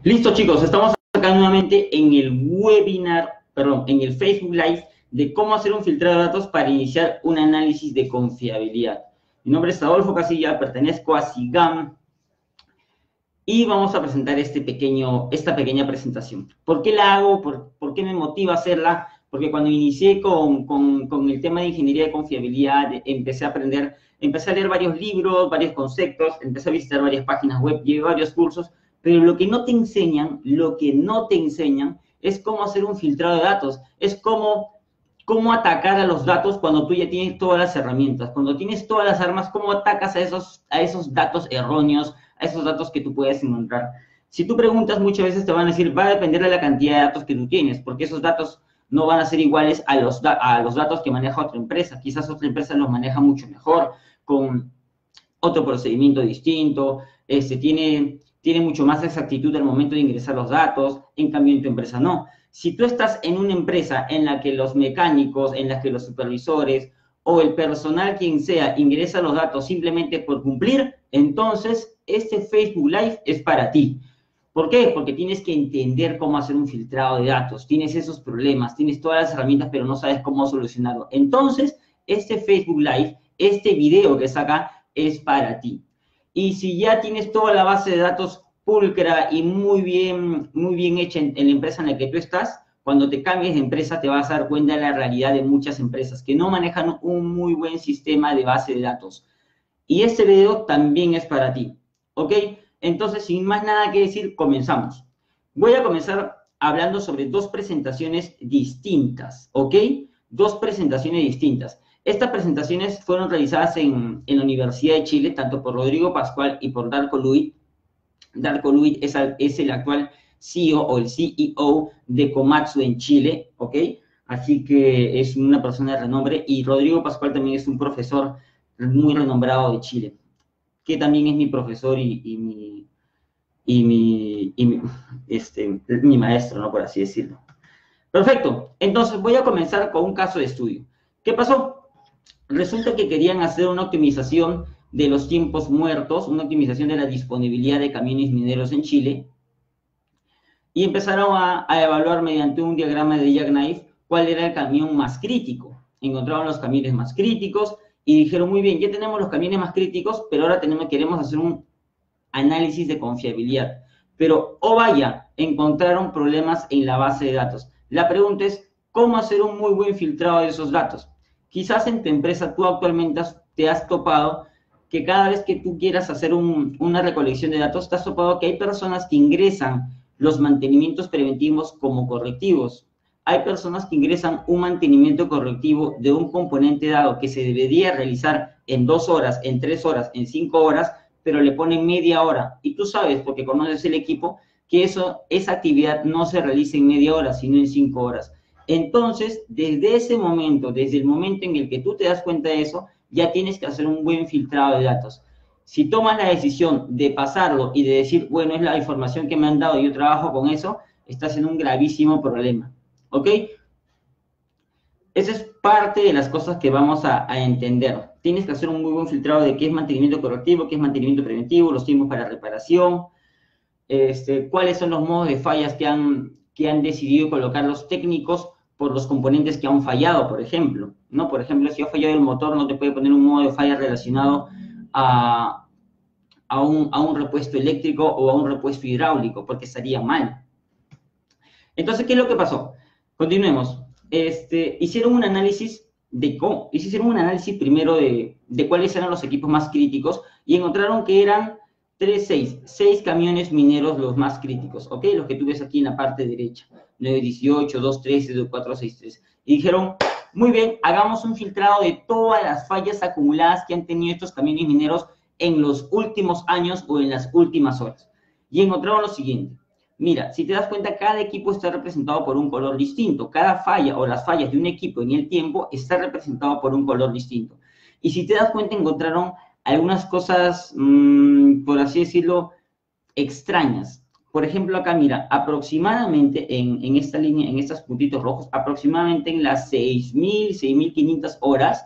Listo, chicos, estamos acá nuevamente en el webinar, perdón, en el Facebook Live de cómo hacer un filtrado de datos para iniciar un análisis de confiabilidad. Mi nombre es Adolfo Casilla, pertenezco a SIGAM y vamos a presentar esta pequeña presentación. ¿Por qué la hago? ¿Por qué me motiva a hacerla? Porque cuando inicié con el tema de ingeniería de confiabilidad, empecé a aprender, empecé a leer varios libros, varios conceptos, empecé a visitar varias páginas web, llevé varios cursos, pero lo que no te enseñan es cómo hacer un filtrado de datos, es cómo atacar a los datos cuando tú ya tienes todas las herramientas, cuando tienes todas las armas, cómo atacas a esos datos erróneos, a esos datos que tú puedes encontrar. Si tú preguntas, muchas veces te van a decir, va a depender de la cantidad de datos que tú tienes, porque esos datos no van a ser iguales a los datos que maneja otra empresa. Quizás otra empresa los maneja mucho mejor, con otro procedimiento distinto, tiene mucho más exactitud al momento de ingresar los datos, en cambio en tu empresa no. Si tú estás en una empresa en la que los mecánicos, en la que los supervisores o el personal, quien sea, ingresa los datos simplemente por cumplir, entonces este Facebook Live es para ti. ¿Por qué? Porque tienes que entender cómo hacer un filtrado de datos, tienes esos problemas, tienes todas las herramientas, pero no sabes cómo solucionarlo. Entonces, este Facebook Live, este video que está acá, es para ti. Y si ya tienes toda la base de datos pulcra y muy bien hecha en la empresa en la que tú estás, cuando te cambies de empresa te vas a dar cuenta de la realidad de muchas empresas que no manejan un muy buen sistema de base de datos. Y este video también es para ti, ¿ok? Entonces, sin más nada que decir, comenzamos. Voy a comenzar hablando sobre dos presentaciones distintas, ¿ok? Dos presentaciones distintas. Estas presentaciones fueron realizadas en la Universidad de Chile, tanto por Rodrigo Pascual y por Darko Luit. Darko Luit es el actual CEO o el CEO de Komatsu en Chile, ¿ok? Así que es una persona de renombre y Rodrigo Pascual también es un profesor muy renombrado de Chile, que también es mi profesor mi maestro, ¿no? Por así decirlo. Perfecto. Entonces voy a comenzar con un caso de estudio. ¿Qué pasó? Resulta que querían hacer una optimización de los tiempos muertos, una optimización de la disponibilidad de camiones mineros en Chile, y empezaron a evaluar mediante un diagrama de Jackknife cuál era el camión más crítico. Encontraron los camiones más críticos y dijeron, muy bien, ya tenemos los camiones más críticos, pero ahora queremos hacer un análisis de confiabilidad. Pero, oh vaya, encontraron problemas en la base de datos. La pregunta es, ¿cómo hacer un muy buen filtrado de esos datos? Quizás en tu empresa tú actualmente te has topado que cada vez que tú quieras hacer una recolección de datos, te has topado que hay personas que ingresan los mantenimientos preventivos como correctivos. Hay personas que ingresan un mantenimiento correctivo de un componente dado que se debería realizar en 2 horas, en 3 horas, en 5 horas, pero le ponen media hora. Y tú sabes, porque conoces el equipo, que esa actividad no se realiza en media hora, sino en 5 horas. Entonces, desde el momento en el que tú te das cuenta de eso, ya tienes que hacer un buen filtrado de datos. Si tomas la decisión de pasarlo y de decir, bueno, es la información que me han dado y yo trabajo con eso, estás en un gravísimo problema. ¿Ok? Esa es parte de las cosas que vamos a entender. Tienes que hacer un muy buen filtrado de qué es mantenimiento correctivo, qué es mantenimiento preventivo, los tiempos para reparación, cuáles son los modos de fallas que han decidido colocar los técnicos por los componentes que han fallado, por ejemplo. ¿No? Por ejemplo, si ha fallado el motor, no te puede poner un modo de falla relacionado a un repuesto eléctrico o a un repuesto hidráulico, porque estaría mal. Entonces, ¿qué es lo que pasó? Continuemos. Hicieron un análisis primero de cuáles eran los equipos más críticos y encontraron que eran 6 camiones mineros los más críticos, ¿ok? Los que tú ves aquí en la parte derecha, 918, 213, 463. Y dijeron, muy bien, hagamos un filtrado de todas las fallas acumuladas que han tenido estos camiones mineros en los últimos años o en las últimas horas. Y encontraron lo siguiente. Mira, si te das cuenta, cada equipo está representado por un color distinto. Cada falla o las fallas de un equipo en el tiempo está representado por un color distinto. Y si te das cuenta, encontraron algunas cosas, por así decirlo, extrañas. Por ejemplo, acá, mira, aproximadamente en esta línea, en estos puntitos rojos, aproximadamente en las 6.000, 6.500 horas,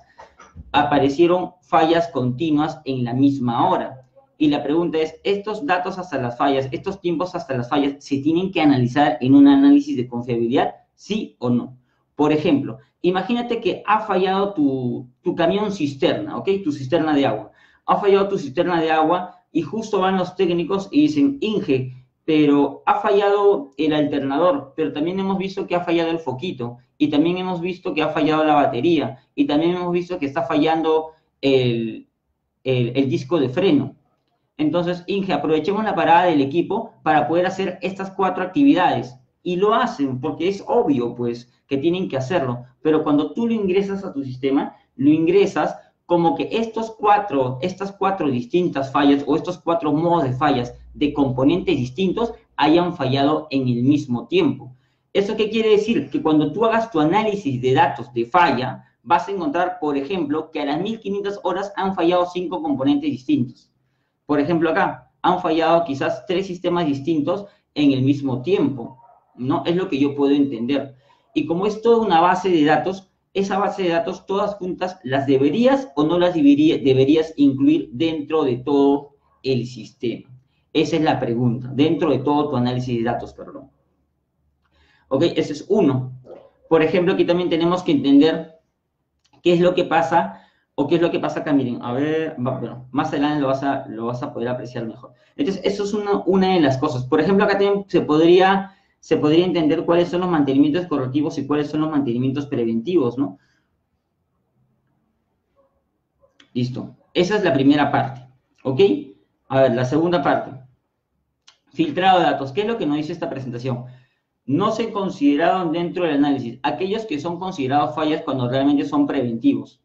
aparecieron fallas continuas en la misma hora. Y la pregunta es, ¿estos datos hasta las fallas, estos tiempos hasta las fallas, se tienen que analizar en un análisis de confiabilidad, sí o no? Por ejemplo, imagínate que ha fallado tu camión cisterna, ¿ok? Tu cisterna de agua. Ha fallado tu cisterna de agua y justo van los técnicos y dicen, Inge, pero ha fallado el alternador, pero también hemos visto que ha fallado el foquito, y también hemos visto que ha fallado la batería, y también hemos visto que está fallando el disco de freno. Entonces, Inge, aprovechemos la parada del equipo para poder hacer estas 4 actividades. Y lo hacen porque es obvio, pues, que tienen que hacerlo. Pero cuando tú lo ingresas a tu sistema, lo ingresas como que estas 4 distintas fallas o estos 4 modos de fallas de componentes distintos hayan fallado en el mismo tiempo. ¿Eso qué quiere decir? Que cuando tú hagas tu análisis de datos de falla, vas a encontrar, por ejemplo, que a las 1500 horas han fallado 5 componentes distintos. Por ejemplo, acá han fallado quizás 3 sistemas distintos en el mismo tiempo, ¿no? Es lo que yo puedo entender. Y como es toda una base de datos, esa base de datos todas juntas, ¿las deberías o no las deberías incluir dentro de todo el sistema? Esa es la pregunta, dentro de todo tu análisis de datos, perdón. ¿Ok? Ese es uno. Por ejemplo, aquí también tenemos que entender qué es lo que pasa o qué es lo que pasa acá. Miren, a ver, bueno, más adelante lo vas a poder apreciar mejor. Entonces, eso es una de las cosas. Por ejemplo, acá también se podría entender cuáles son los mantenimientos correctivos y cuáles son los mantenimientos preventivos, ¿no? Listo. Esa es la primera parte, ¿ok? A ver, la segunda parte. Filtrado de datos. ¿Qué es lo que nos dice esta presentación? No se consideraron dentro del análisis aquellos que son considerados fallas cuando realmente son preventivos.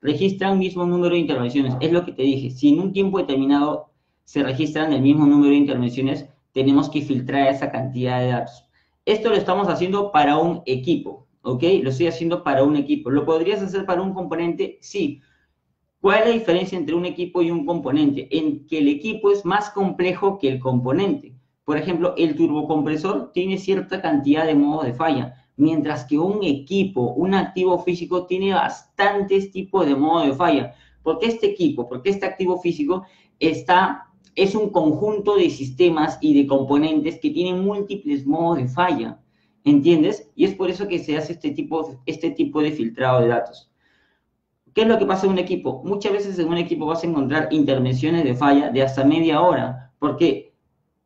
Registran mismo número de intervenciones. Es lo que te dije. Si en un tiempo determinado se registran el mismo número de intervenciones, tenemos que filtrar esa cantidad de datos. Esto lo estamos haciendo para un equipo, ¿ok? Lo estoy haciendo para un equipo. ¿Lo podrías hacer para un componente? Sí. ¿Cuál es la diferencia entre un equipo y un componente? En que el equipo es más complejo que el componente. Por ejemplo, el turbocompresor tiene cierta cantidad de modos de falla, mientras que un equipo, un activo físico, tiene bastantes tipos de modos de falla. ¿Por qué este equipo? Porque este activo físico es un conjunto de sistemas y de componentes que tienen múltiples modos de falla, ¿entiendes? Y es por eso que se hace este tipo de filtrado de datos. ¿Qué es lo que pasa en un equipo? Muchas veces en un equipo vas a encontrar intervenciones de falla de hasta media hora. ¿Por qué?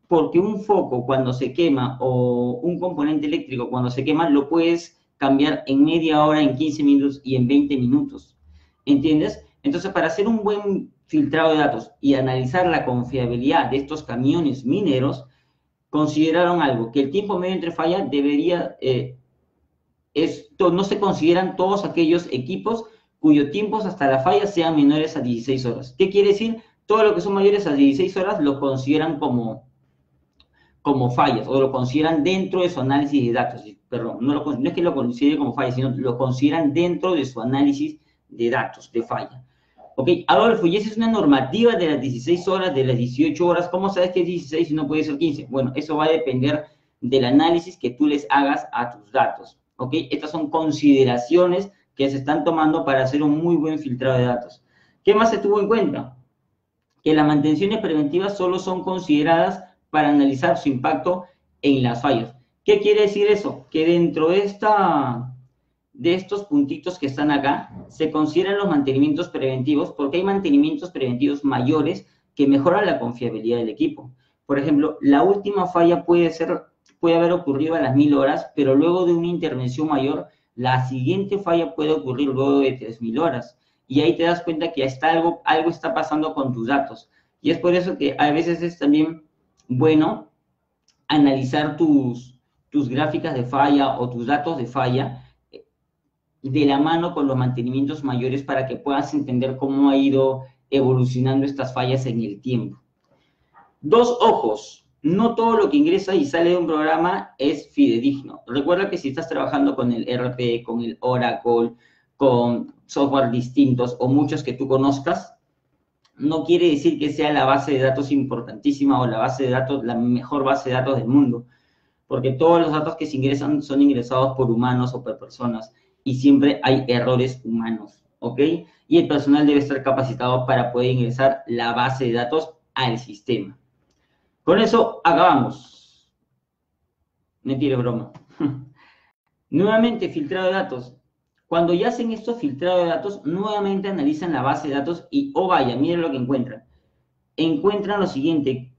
Porque un foco cuando se quema o un componente eléctrico cuando se quema lo puedes cambiar en media hora, en 15 minutos y en 20 minutos. ¿Entiendes? Entonces, para hacer un buen filtrado de datos y analizar la confiabilidad de estos camiones mineros, consideraron algo, que el tiempo medio entre fallas debería, no se consideran todos aquellos equipos cuyos tiempos hasta la falla sean menores a 16 horas. ¿Qué quiere decir? Todo lo que son mayores a 16 horas lo consideran como fallas o lo consideran dentro de su análisis de datos. Perdón, no es que lo consideren como fallas, sino lo consideran dentro de su análisis de datos, de falla. Ok, Adolfo, y esa es una normativa de las 16 horas, de las 18 horas. ¿Cómo sabes que es 16 y no puede ser 15? Bueno, eso va a depender del análisis que tú les hagas a tus datos. Ok, estas son consideraciones que se están tomando para hacer un muy buen filtrado de datos. ¿Qué más se tuvo en cuenta? Que las mantenciones preventivas solo son consideradas para analizar su impacto en las fallas. ¿Qué quiere decir eso? Que dentro de estos puntitos que están acá, se consideran los mantenimientos preventivos, porque hay mantenimientos preventivos mayores que mejoran la confiabilidad del equipo. Por ejemplo, la última falla puede haber ocurrido a las 1000 horas, pero luego de una intervención mayor, la siguiente falla puede ocurrir luego de 3000 horas. Y ahí te das cuenta que algo está pasando con tus datos. Y es por eso que a veces es también bueno analizar tus gráficas de falla o tus datos de falla de la mano con los mantenimientos mayores para que puedas entender cómo ha ido evolucionando estas fallas en el tiempo. Dos ojos. No todo lo que ingresa y sale de un programa es fidedigno. Recuerda que si estás trabajando con el ERP, con el Oracle, con software distintos o muchos que tú conozcas, no quiere decir que sea la base de datos importantísima o la mejor base de datos del mundo, porque todos los datos que se ingresan son ingresados por humanos o por personas y siempre hay errores humanos, ¿ok? Y el personal debe estar capacitado para poder ingresar la base de datos al sistema. Con eso acabamos. Mentira, broma. Nuevamente, filtrado de datos. Cuando ya hacen estos filtrados de datos, nuevamente analizan la base de datos y, oh vaya, miren lo que encuentran. Encuentran lo siguiente,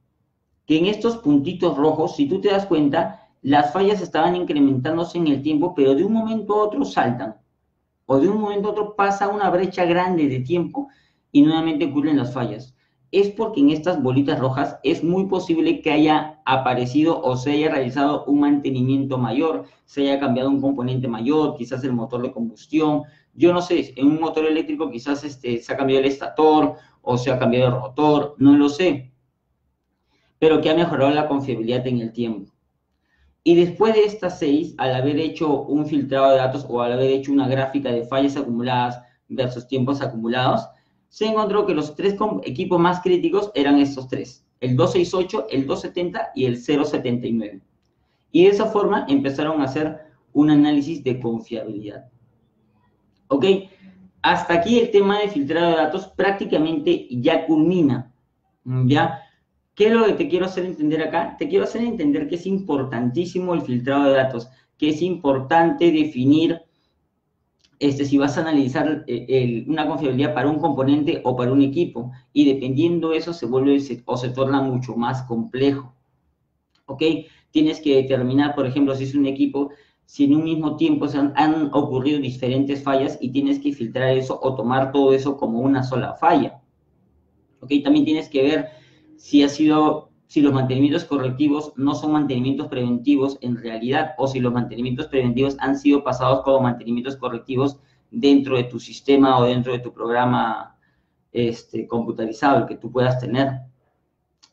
que en estos puntitos rojos, si tú te das cuenta, las fallas estaban incrementándose en el tiempo, pero de un momento a otro saltan. O de un momento a otro pasa una brecha grande de tiempo y nuevamente ocurren las fallas. Es porque en estas bolitas rojas es muy posible que haya aparecido o se haya realizado un mantenimiento mayor, se haya cambiado un componente mayor, quizás el motor de combustión. Yo no sé, en un motor eléctrico quizás se ha cambiado el estator o se ha cambiado el rotor, no lo sé, pero que ha mejorado la confiabilidad en el tiempo. Y después de estas 6, al haber hecho un filtrado de datos o al haber hecho una gráfica de fallas acumuladas versus tiempos acumulados, se encontró que los 3 equipos más críticos eran estos 3, el 268, el 270 y el 079. Y de esa forma empezaron a hacer un análisis de confiabilidad. ¿Ok? Hasta aquí el tema de filtrado de datos prácticamente ya culmina. ¿Ya? ¿Qué es lo que te quiero hacer entender acá? Te quiero hacer entender que es importantísimo el filtrado de datos, que es importante definir si vas a analizar una confiabilidad para un componente o para un equipo, y dependiendo de eso se vuelve o se torna mucho más complejo. ¿Ok? Tienes que determinar, por ejemplo, si es un equipo, si en un mismo tiempo han ocurrido diferentes fallas y tienes que filtrar eso o tomar todo eso como una sola falla. ¿Ok? También tienes que ver si los mantenimientos correctivos no son mantenimientos preventivos en realidad, o si los mantenimientos preventivos han sido pasados como mantenimientos correctivos dentro de tu sistema o dentro de tu programa computarizado, el que tú puedas tener.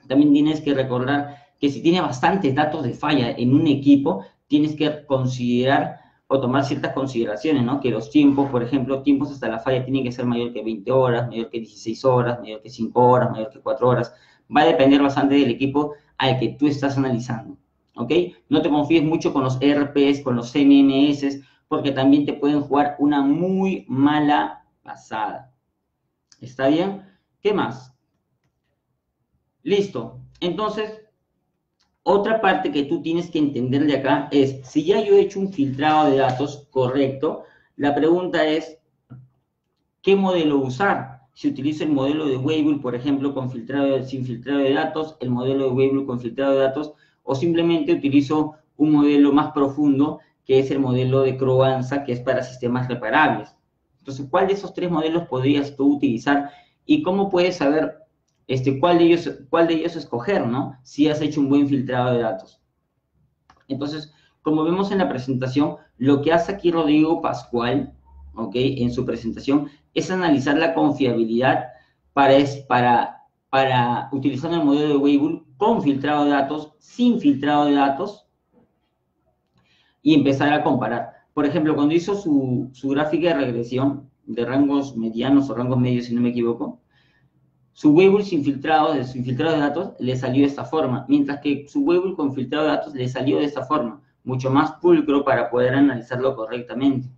También tienes que recordar que si tienes bastantes datos de falla en un equipo, tienes que considerar o tomar ciertas consideraciones, ¿no? Que los tiempos, por ejemplo, tiempos hasta la falla tienen que ser mayor que 20 horas, mayor que 16 horas, mayor que 5 horas, mayor que 4 horas. Va a depender bastante del equipo al que tú estás analizando, ¿ok? No te confíes mucho con los ERPs, con los CMMS, porque también te pueden jugar una muy mala pasada. ¿Está bien? ¿Qué más? Listo. Entonces, otra parte que tú tienes que entender de acá es, si ya yo he hecho un filtrado de datos correcto, la pregunta es, ¿qué modelo usar? Si utilizo el modelo de Weibull, por ejemplo, sin filtrado de datos, el modelo de Weibull con filtrado de datos, o simplemente utilizo un modelo más profundo, que es el modelo de Croanza, que es para sistemas reparables. Entonces, ¿cuál de esos 3 modelos podrías tú utilizar? ¿Y cómo puedes saber cuál de ellos escoger, ¿no? Si has hecho un buen filtrado de datos. Entonces, como vemos en la presentación, lo que hace aquí Rodrigo Pascual, ¿ok? En su presentación, es analizar la confiabilidad para utilizando el modelo de Weibull con filtrado de datos, sin filtrado de datos, y empezar a comparar. Por ejemplo, cuando hizo su gráfica de regresión de rangos medianos o rangos medios, si no me equivoco, su Weibull sin filtrado de datos le salió de esta forma, mientras que su Weibull con filtrado de datos le salió de esta forma, mucho más pulcro para poder analizarlo correctamente.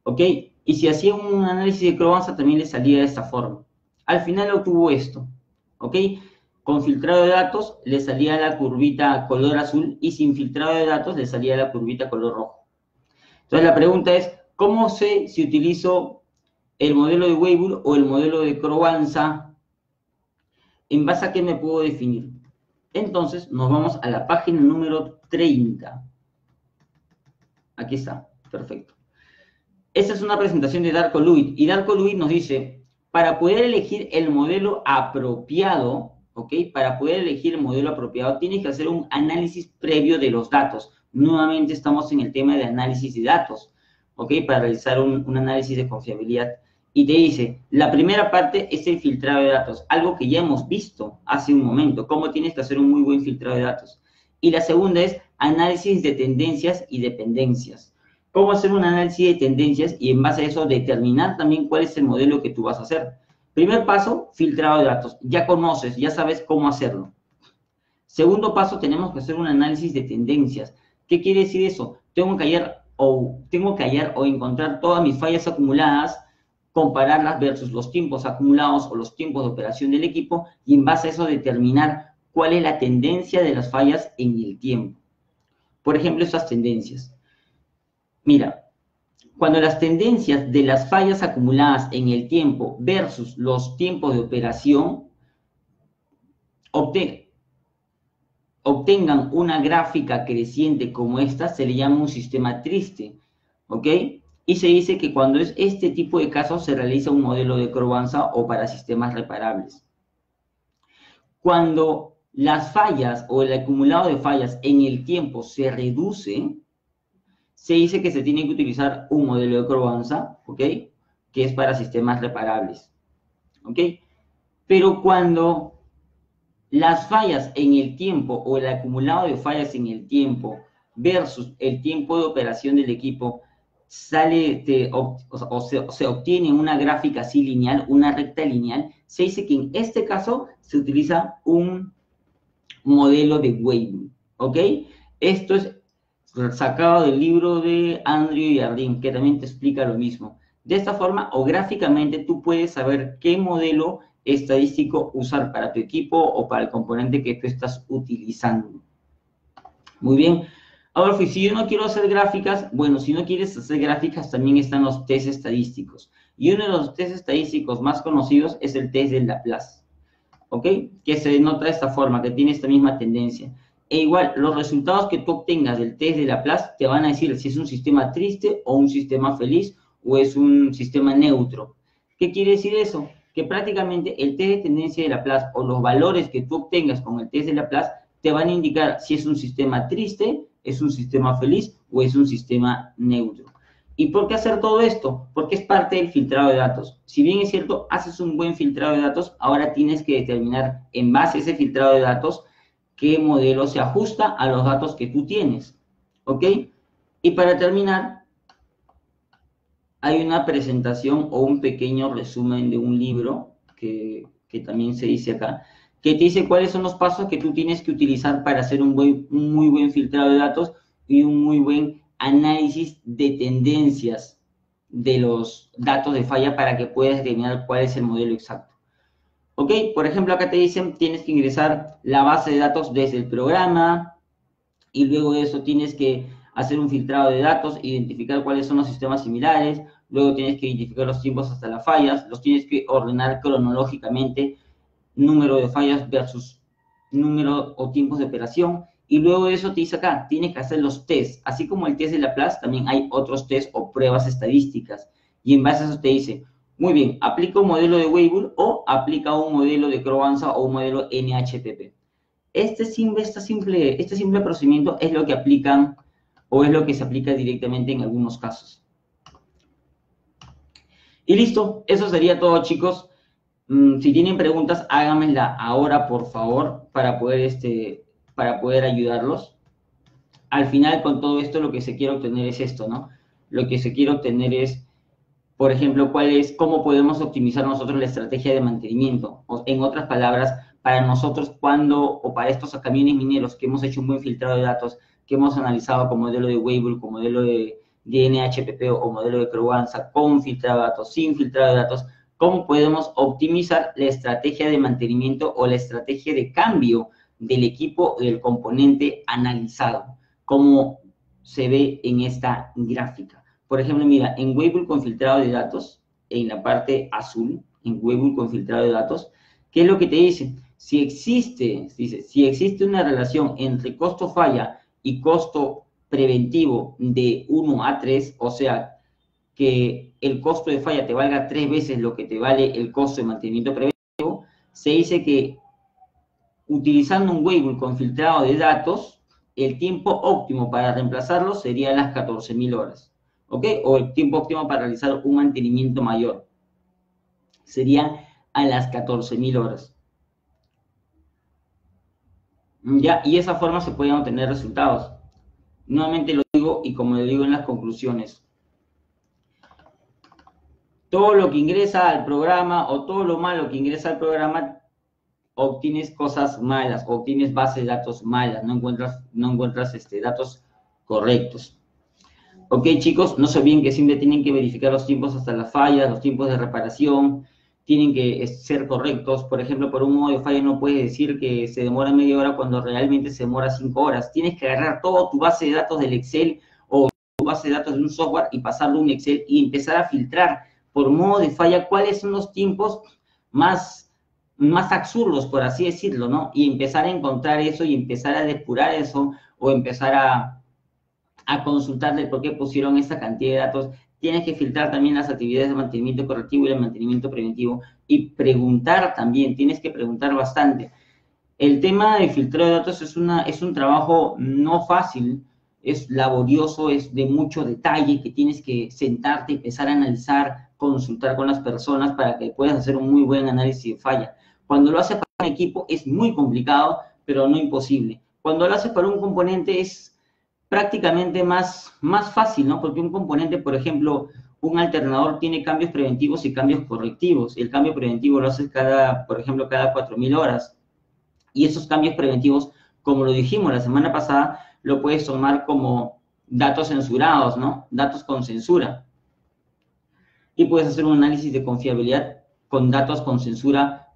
¿Ok? Y si hacía un análisis de Croanza también le salía de esta forma. Al final obtuvo esto. ¿Ok? Con filtrado de datos le salía la curvita color azul y sin filtrado de datos le salía la curvita color rojo. Entonces la pregunta es, ¿cómo sé si utilizo el modelo de Weibull o el modelo de Croanza? ¿En base a qué me puedo definir? Entonces nos vamos a la página número 30. Aquí está, perfecto. Esta es una presentación de Darko Luiz, y Darko Luiz nos dice, para poder elegir el modelo apropiado, ¿ok? Para poder elegir el modelo apropiado, tienes que hacer un análisis previo de los datos. Nuevamente estamos en el tema de análisis de datos, ¿ok? Para realizar un análisis de confiabilidad. Y te dice, la primera parte es el filtrado de datos, algo que ya hemos visto hace un momento, cómo tienes que hacer un muy buen filtrado de datos. Y la segunda es análisis de tendencias y dependencias. Cómo hacer un análisis de tendencias y en base a eso determinar también cuál es el modelo que tú vas a hacer. Primer paso, filtrado de datos. Ya conoces, ya sabes cómo hacerlo. Segundo paso, tenemos que hacer un análisis de tendencias. ¿Qué quiere decir eso? Tengo que hallar o encontrar todas mis fallas acumuladas compararlas versus los tiempos acumulados o los tiempos de operación del equipo y en base a eso determinar cuál es la tendencia de las fallas en el tiempo. Por ejemplo, estas tendencias. Mira, cuando las tendencias de las fallas acumuladas en el tiempo versus los tiempos de operación obtengan una gráfica creciente como esta, se le llama un sistema triste, ¿ok? Y se dice que cuando es este tipo de casos se realiza un modelo de Crowanza o para sistemas reparables. Cuando las fallas o el acumulado de fallas en el tiempo se reduce, se dice que se tiene que utilizar un modelo de Crowanza, ¿ok? Que es para sistemas reparables, ¿ok? Pero cuando las fallas en el tiempo o el acumulado de fallas en el tiempo versus el tiempo de operación del equipo sale se obtiene una gráfica así lineal, una recta lineal, se dice que en este caso se utiliza un modelo de Weibull, ¿ok? Esto es sacado del libro de Andrew Jardine, que también te explica lo mismo. De esta forma, o gráficamente, tú puedes saber qué modelo estadístico usar para tu equipo o para el componente que tú estás utilizando. Muy bien. Ahora, si yo no quiero hacer gráficas, bueno, si no quieres hacer gráficas, también están los test estadísticos. Y uno de los test estadísticos más conocidos es el test de Laplace, ¿ok? Que se denota de esta forma, que tiene esta misma tendencia. E igual, los resultados que tú obtengas del test de Laplace te van a decir si es un sistema triste o un sistema feliz o es un sistema neutro. ¿Qué quiere decir eso? Que prácticamente el test de tendencia de Laplace o los valores que tú obtengas con el test de Laplace te van a indicar si es un sistema triste, es un sistema feliz o es un sistema neutro. ¿Y por qué hacer todo esto? Porque es parte del filtrado de datos. Si bien es cierto, haces un buen filtrado de datos, ahora tienes que determinar en base a ese filtrado de datos qué modelo se ajusta a los datos que tú tienes. ¿Ok? Y para terminar, hay una presentación o un pequeño resumen de un libro que también se dice acá, que te dice cuáles son los pasos que tú tienes que utilizar para hacer un muy buen filtrado de datos y un muy buen análisis de tendencias de los datos de falla para que puedas determinar cuál es el modelo exacto. ¿Ok? Por ejemplo, acá te dicen, tienes que ingresar la base de datos desde el programa y luego de eso tienes que hacer un filtrado de datos, identificar cuáles son los sistemas similares, luego tienes que identificar los tiempos hasta las fallas, los tienes que ordenar cronológicamente, número de fallas versus número o tiempos de operación, y luego de eso te dice acá, tienes que hacer los tests, así como el test de Laplace, también hay otros tests o pruebas estadísticas, y en base a eso te dice, muy bien, aplica un modelo de Weibull o aplica un modelo de Crowanza o un modelo NHPP. Este simple procedimiento es lo que aplican o es lo que se aplica directamente en algunos casos. Y listo, eso sería todo, chicos. Si tienen preguntas, háganmela ahora, por favor, para poder ayudarlos. Al final, con todo esto, lo que se quiere obtener es esto, ¿no? Lo que se quiere obtener es, por ejemplo, cómo podemos optimizar nosotros la estrategia de mantenimiento. O, en otras palabras, para nosotros o para estos camiones mineros que hemos hecho un buen filtrado de datos, que hemos analizado con modelo de Weibull, con modelo de NHPP o modelo de Crowanza, con filtrado de datos, sin filtrado de datos, cómo podemos optimizar la estrategia de mantenimiento o la estrategia de cambio del equipo del componente analizado, como se ve en esta gráfica. Por ejemplo, mira, en Weibull con filtrado de datos, en la parte azul, en Weibull con filtrado de datos, ¿qué es lo que te dice? Si existe una relación entre costo falla y costo preventivo de 1 a 3, o sea, que el costo de falla te valga 3 veces lo que te vale el costo de mantenimiento preventivo, se dice que utilizando un Weibull con filtrado de datos, el tiempo óptimo para reemplazarlo sería las 14.000 horas, ¿ok? O el tiempo óptimo para realizar un mantenimiento mayor sería a las 14.000 horas. ¿Ya? Y de esa forma se pueden obtener resultados. Nuevamente lo digo y como lo digo en las conclusiones, todo lo que ingresa al programa o todo lo malo que ingresa al programa, obtienes cosas malas, obtienes bases de datos malas, no encuentras datos correctos. Ok, chicos, no se olviden que siempre tienen que verificar los tiempos hasta las fallas, los tiempos de reparación, tienen que ser correctos. Por ejemplo, por un modo de falla no puedes decir que se demora media hora cuando realmente se demora 5 horas. Tienes que agarrar toda tu base de datos del Excel o tu base de datos de un software y pasarlo a un Excel y empezar a filtrar por modo de falla cuáles son los tiempos más absurdos, por así decirlo, ¿no? Y empezar a encontrar eso y empezar a depurar eso o empezar a consultarle por qué pusieron esa cantidad de datos. Tienes que filtrar también las actividades de mantenimiento correctivo y el mantenimiento preventivo y preguntar también, tienes que preguntar bastante. El tema de filtrado de datos es un trabajo no fácil, es laborioso, es de mucho detalle, que tienes que sentarte, empezar a analizar, consultar con las personas para que puedas hacer un muy buen análisis de falla. Cuando lo haces para un equipo es muy complicado, pero no imposible. Cuando lo haces para un componente es prácticamente más fácil, ¿no? Porque un componente, por ejemplo, un alternador tiene cambios preventivos y cambios correctivos. El cambio preventivo lo haces por ejemplo, cada 4000 horas. Y esos cambios preventivos, como lo dijimos la semana pasada, lo puedes tomar como datos censurados, ¿no? Datos con censura. Y puedes hacer un análisis de confiabilidad con datos con censura,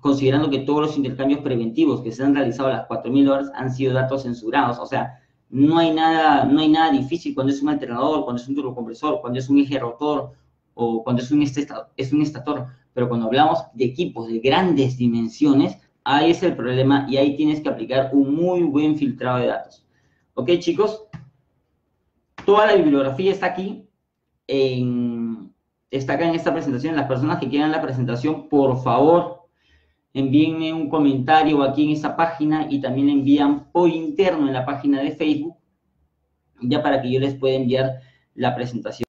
considerando que todos los intercambios preventivos que se han realizado a las 4000 horas han sido datos censurados. O sea, no hay nada difícil cuando es un alternador, cuando es un turbocompresor, cuando es un eje rotor o cuando es un estator. Pero cuando hablamos de equipos de grandes dimensiones, ahí es el problema y ahí tienes que aplicar un muy buen filtrado de datos. ¿Ok, chicos? Toda la bibliografía está aquí está acá en esta presentación. Las personas que quieran la presentación, por favor, envíenme un comentario aquí en esta página y también envían por interno en la página de Facebook, ya para que yo les pueda enviar la presentación.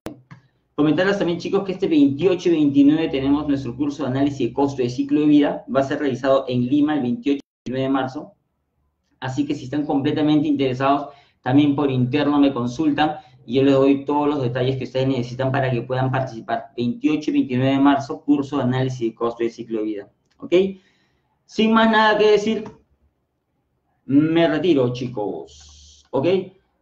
Comentarles también, chicos, que este 28 y 29 tenemos nuestro curso de análisis de costo de ciclo de vida. Va a ser realizado en Lima el 28 y 29 de marzo. Así que si están completamente interesados, también por interno me consultan y yo les doy todos los detalles que ustedes necesitan para que puedan participar. 28 y 29 de marzo, curso de análisis de costo de ciclo de vida. ¿Ok? Sin más nada que decir, me retiro, chicos. ¿Ok?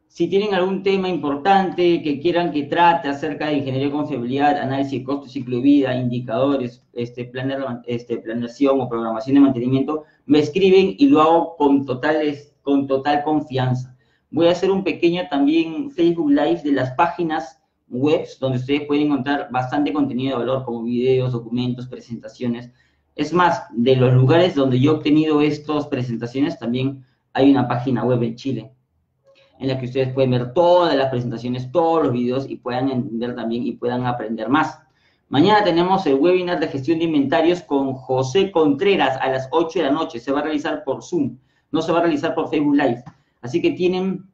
Si tienen algún tema importante que quieran que trate acerca de ingeniería de confiabilidad, análisis de costo de ciclo de vida, indicadores, planeación o programación de mantenimiento, me escriben y lo hago con total confianza. Voy a hacer un pequeño también Facebook Live de las páginas web donde ustedes pueden encontrar bastante contenido de valor como videos, documentos, presentaciones. Es más, de los lugares donde yo he obtenido estas presentaciones también hay una página web en Chile en la que ustedes pueden ver todas las presentaciones, todos los videos y puedan entender también y puedan aprender más. Mañana tenemos el webinar de gestión de inventarios con José Contreras a las 8 de la noche. Se va a realizar por Zoom, no se va a realizar por Facebook Live. Así que tienen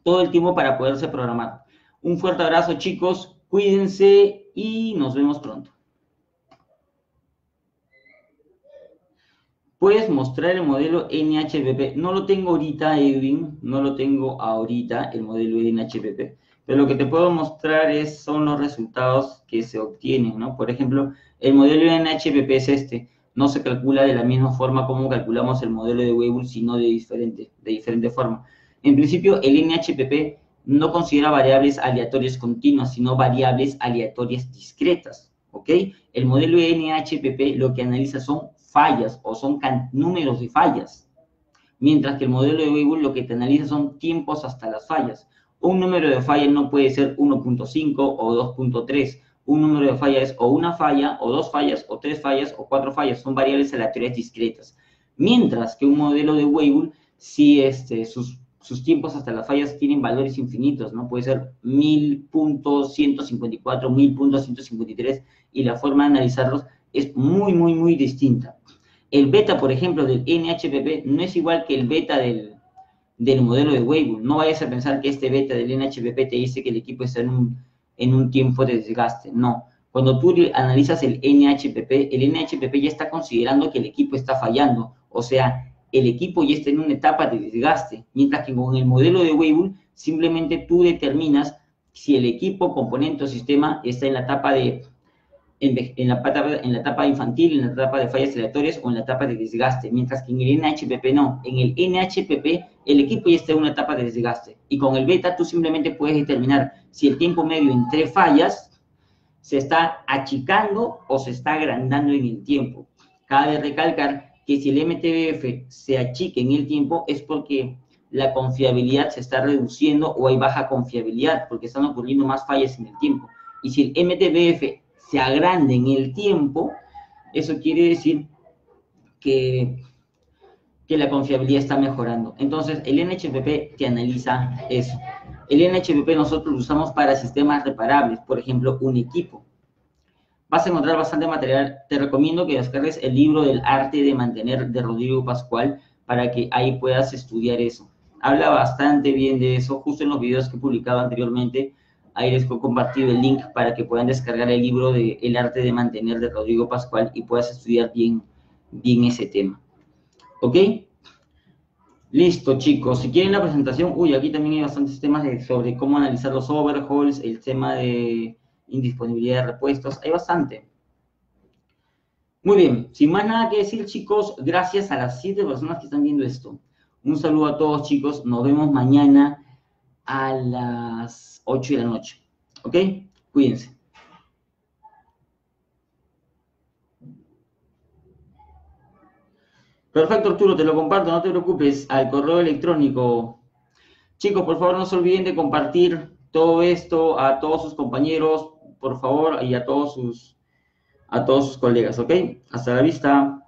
todo el tiempo para poderse programar. Un fuerte abrazo, chicos. Cuídense y nos vemos pronto. Puedes mostrar el modelo NHPP. No lo tengo ahorita, Edwin. No lo tengo ahorita, el modelo NHPP. Pero lo que te puedo mostrar son los resultados que se obtienen, ¿no? Por ejemplo, el modelo NHPP es este. No se calcula de la misma forma como calculamos el modelo de Weibull, sino de diferente forma. En principio, el NHPP no considera variables aleatorias continuas, sino variables aleatorias discretas, ¿ok? El modelo NHPP lo que analiza son fallas o son números de fallas, mientras que el modelo de Weibull lo que te analiza son tiempos hasta las fallas. Un número de fallas no puede ser 1.5 o 2.3. Un número de fallas es o una falla, o dos fallas, o tres fallas, o cuatro fallas. Son variables aleatorias discretas. Mientras que un modelo de Weibull, sí, sus tiempos hasta las fallas tienen valores infinitos, ¿no? Puede ser 1000.154, 1000.153, y la forma de analizarlos es muy distinta. El beta, por ejemplo, del NHPP no es igual que el beta del modelo de Weibull. No vayas a pensar que este beta del NHPP te dice que el equipo está en un tiempo de desgaste. No. Cuando tú analizas el NHPP ya está considerando que el equipo está fallando. O sea, el equipo ya está en una etapa de desgaste. Mientras que con el modelo de Weibull, simplemente tú determinas si el equipo, componente o sistema está en la etapa de en la etapa infantil, en la etapa de fallas aleatorias o en la etapa de desgaste, mientras que en el NHPP no. En el NHPP el equipo ya está en una etapa de desgaste y con el beta tú simplemente puedes determinar si el tiempo medio entre fallas se está achicando o se está agrandando en el tiempo. Cabe recalcar que si el MTBF se achica en el tiempo es porque la confiabilidad se está reduciendo o hay baja confiabilidad porque están ocurriendo más fallas en el tiempo. Y si el MTBF se agranda en el tiempo, eso quiere decir que la confiabilidad está mejorando. Entonces, el NHPP te analiza eso. El NHPP nosotros lo usamos para sistemas reparables, por ejemplo, un equipo. Vas a encontrar bastante material. Te recomiendo que descargues el libro del arte de mantener de Rodrigo Pascual para que ahí puedas estudiar eso. Habla bastante bien de eso, justo en los videos que he publicado anteriormente. Ahí les he compartido el link para que puedan descargar el libro de El arte de mantener de Rodrigo Pascual y puedas estudiar bien ese tema. ¿Ok? Listo, chicos. Si quieren la presentación, aquí también hay bastantes temas sobre cómo analizar los overhauls, el tema de indisponibilidad de repuestos. Hay bastante. Muy bien. Sin más nada que decir, chicos, gracias a las 7 personas que están viendo esto. Un saludo a todos, chicos. Nos vemos mañana a las 8 de la noche. ¿Ok? Cuídense. Perfecto, Arturo, te lo comparto, no te preocupes, al correo electrónico. Chicos, por favor, no se olviden de compartir todo esto a todos sus compañeros, por favor, y a todos sus colegas, ¿ok? Hasta la vista.